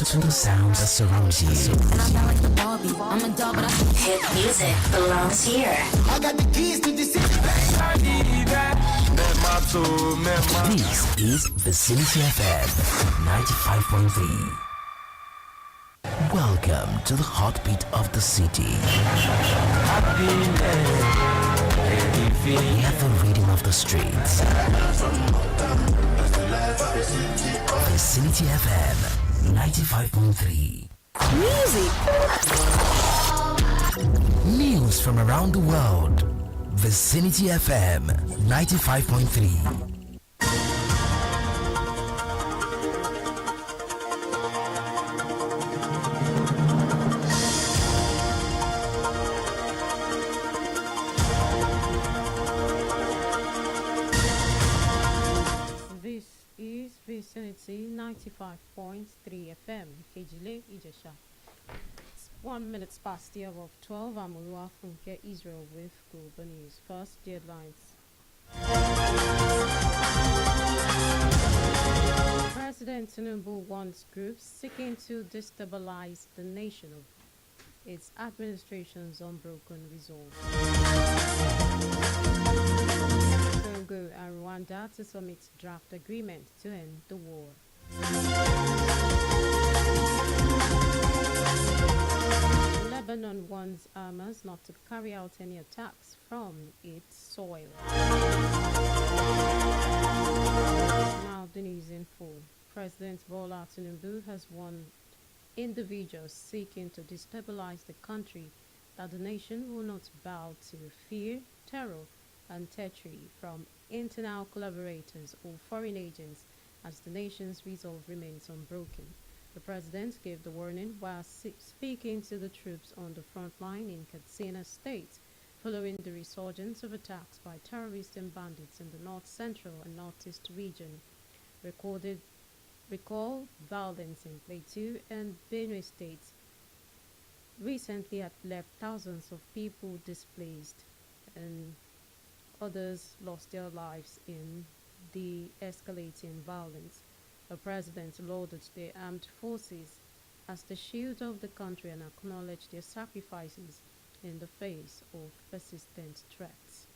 to the sounds that surround you. And I felt like the Barbie. I'm a doll, but I hit music belongs here. I got the keys to the city. This is Vicinity FM 95.3. Welcome to the heartbeat of the city. Hear the rhythm of the streets. Vicinity FM 95.3. News from around the world. Vicinity FM 95.3. Vicinity 95.3 FM, Kejile Ijesha. It's 1 minute past the hour of 12. I'm Ulua Funke Israel with Global News. First, headlines. President Tinubu wants groups seeking to destabilize the nation of its administration's unbroken resolve. Congo and Rwanda to submit draft agreement to end the war. Lebanon warns armors not to carry out any attacks from its soil. Now the news in full. President Bola Tinubu has warned individuals seeking to destabilize the country that the nation will not bow to fear, terror, and treachery from internal collaborators or foreign agents as the nation's resolve remains unbroken. The president gave the warning while speaking to the troops on the front line in Katsina State following the resurgence of attacks by terrorists and bandits in the north central and northeast region. Recall violence in Plateau and Benue states recently had left thousands of people displaced and others lost their lives in the escalating violence. The president lauded the armed forces as the shield of the country and acknowledged their sacrifices in the face of persistent threats.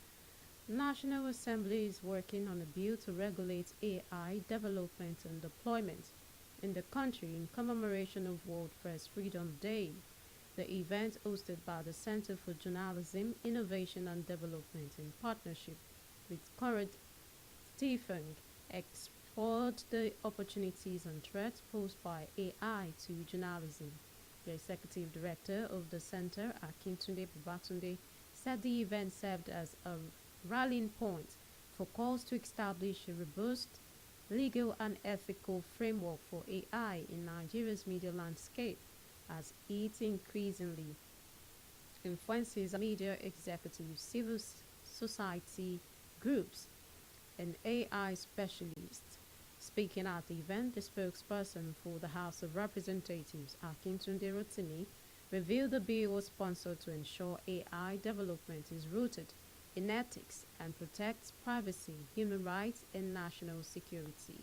National Assembly is working on a bill to regulate AI development and deployment in the country in commemoration of World Press Freedom Day. The event, hosted by the Center for Journalism, Innovation and Development in partnership with Corrad Stephen, explored the opportunities and threats posed by AI to journalism. The executive director of the center, Akintunde Babatunde, said the event served as a rallying point for calls to establish a robust legal and ethical framework for AI in Nigeria's media landscape, as it increasingly influences media executives, civil society groups, and AI specialists. Speaking at the event, the spokesperson for the House of Representatives, Akintunde Rotimi, revealed the bill was sponsored to ensure AI development is rooted in ethics and protects privacy, human rights, and national security.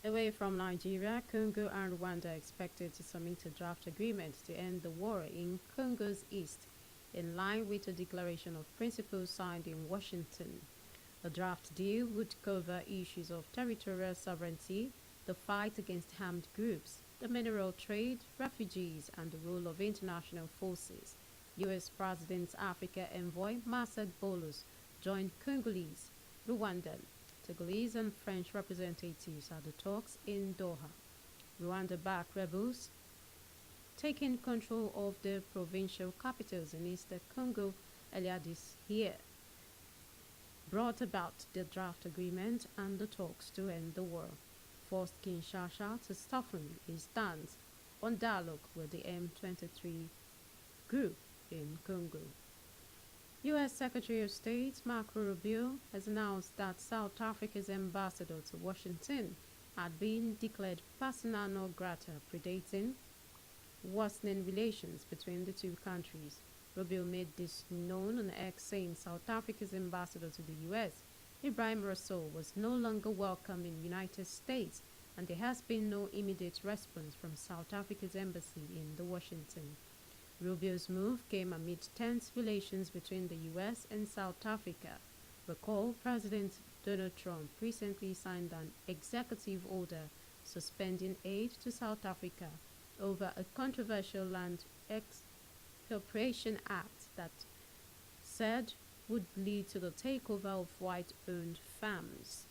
Away from Nigeria, Congo and Rwanda are expected to submit a draft agreement to end the war in Congo's east, in line with a declaration of principles signed in Washington. The draft deal would cover issues of territorial sovereignty, the fight against armed groups, the mineral trade, refugees, and the role of international forces. U.S. President's Africa envoy Marcel Bolos joined Congolese, Rwandan, Togolese, and French representatives at the talks in Doha. Rwanda-backed rebels taking control of the provincial capitals in Eastern Congo earlier this year brought about the draft agreement and the talks to end the war, forced Kinshasa to soften its stance on dialogue with the M23 group in Congo. U.S. Secretary of State Marco Rubio has announced that South Africa's ambassador to Washington had been declared persona non grata, predating worsening relations between the two countries. Rubio made this known on X, saying South Africa's ambassador to the U.S., Ibrahim Rasool, was no longer welcome in the United States and there has been no immediate response from South Africa's embassy in Washington. Rubio's move came amid tense relations between the U.S. and South Africa. Recall, President Donald Trump recently signed an executive order suspending aid to South Africa over a controversial land expropriation act that said would lead to the takeover of white-owned farms.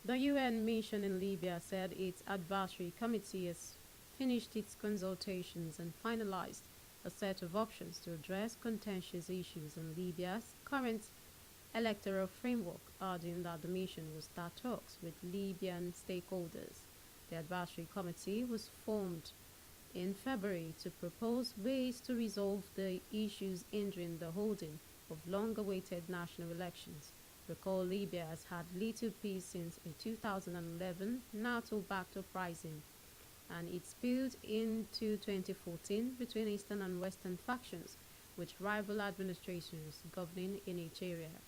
The UN mission in Libya said its advisory committee has finished its consultations and finalized a set of options to address contentious issues in Libya's current electoral framework, adding that the mission will start talks with Libyan stakeholders. The advisory committee was formed in February to propose ways to resolve the issues hindering the holding of long-awaited national elections. Recall, Libya has had little peace since a 2011 NATO-backed uprising, and it spilled into 2014 between eastern and western factions, with rival administrations governing in each area.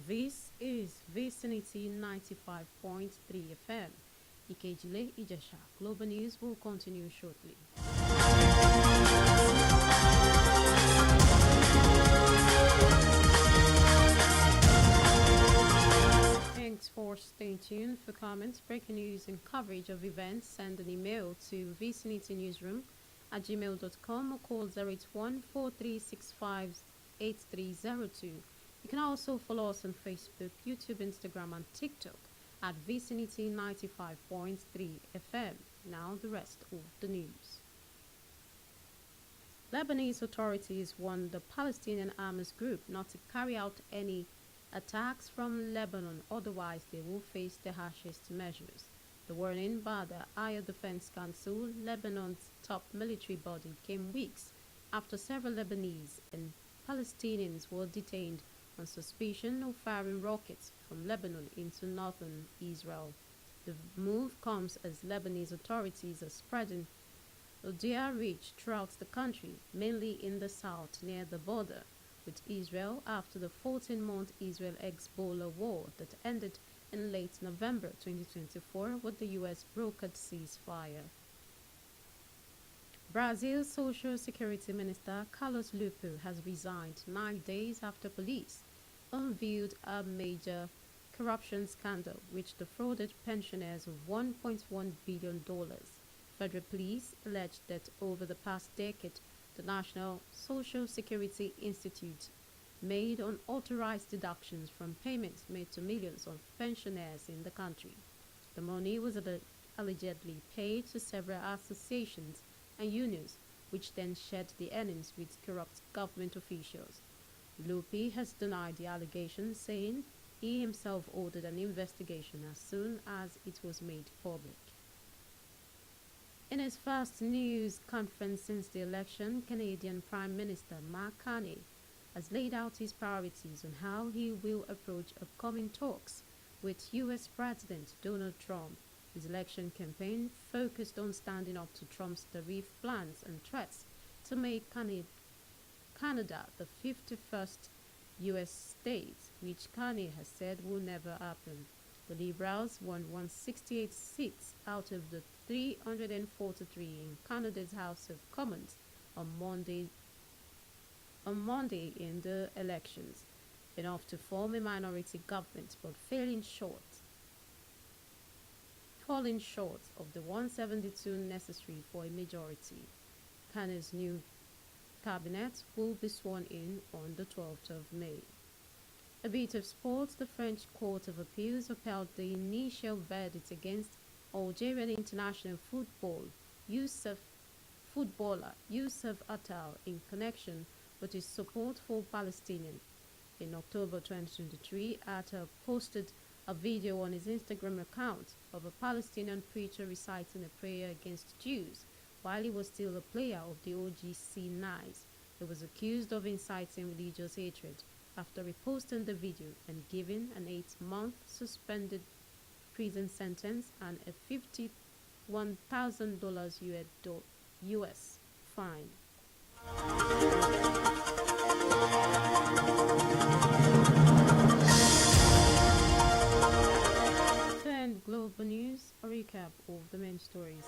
This is Vicinity 95.3 FM. Ikejile Ijesha. Global News will continue shortly. Thanks for staying tuned. For comments, breaking news, and coverage of events, send an email to vicinitynewsroom@gmail.com or call 081-4365-8302. You can also follow us on Facebook, YouTube, Instagram, and TikTok at Vicinity 95.3 FM. Now the rest of the news. Lebanese authorities warned the Palestinian Hamas group not to carry out any attacks from Lebanon, otherwise they will face the harshest measures. The warning by the Higher Defense Council, Lebanon's top military body, came weeks after several Lebanese and Palestinians were detained on suspicion of firing rockets from Lebanon into northern Israel. The move comes as Lebanese authorities are spreading their reach throughout the country, mainly in the south near the border with Israel after the 14-month Israel-Hezbollah war that ended in late November 2024 with the U.S. brokered ceasefire. Brazil's Social Security Minister Carlos Lupo has resigned 9 days after police unveiled a major corruption scandal which defrauded pensioners of $1.1 billion. Federal police alleged that over the past decade, the National Social Security Institute made unauthorized deductions from payments made to millions of pensioners in the country. The money was allegedly paid to several associations and unions, which then shared the earnings with corrupt government officials. Lupi has denied the allegations, saying he himself ordered an investigation as soon as it was made public. In his first news conference since the election, Canadian Prime Minister Mark Carney has laid out his priorities on how he will approach upcoming talks with U.S. President Donald Trump. His election campaign focused on standing up to Trump's tariff plans and threats to make Canada the 51st U.S. state, which Carney has said will never happen. The Liberals won 168 seats out of the 343 in Canada's House of Commons on Monday in the elections, enough to form a minority government, but falling short of the 172 necessary for a majority. Carney's new cabinet will be sworn in on the 12th of May. A bit of sports. The French Court of Appeals upheld the initial verdict against Algerian international footballer Youssef Attal in connection with his support for Palestinians. In October 2023, Attal posted a video on his Instagram account of a Palestinian preacher reciting a prayer against Jews while he was still a player of the OGC Nice. He was accused of inciting religious hatred after reposting the video and given an 8-month suspended prison sentence and a $51,000 US fine. global news, a recap of the main stories.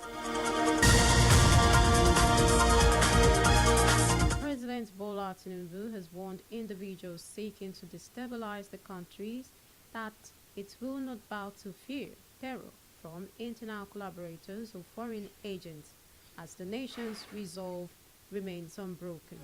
President Bola Tinubu has warned individuals seeking to destabilize the countries that it will not bow to fear terror from internal collaborators or foreign agents, as the nation's resolve remains unbroken.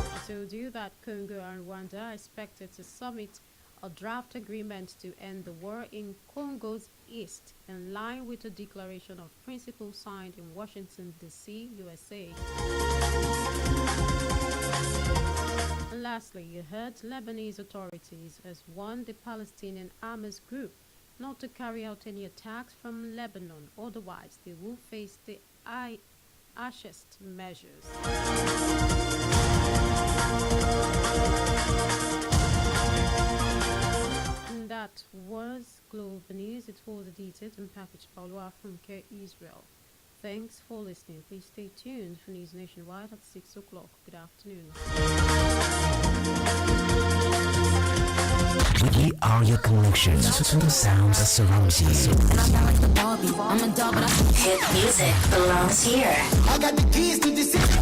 I told you that Congo and Rwanda are expected to submit a draft agreement to end the war in Congo's east, in line with a declaration of principle signed in Washington, D.C., USA. And lastly, you heard Lebanese authorities has warned the Palestinian Hamas group not to carry out any attacks from Lebanon, otherwise they will face the harshest measures. And that was Global News. It was edited and packaged by Lua from Care Israel. Thanks for listening. Please stay tuned for news nationwide at 6 o'clock. Good afternoon. We are your connection to the sounds that surround you. I'm not like the Barbie. I'm a doll, but hit music belongs here. I got the keys to the city.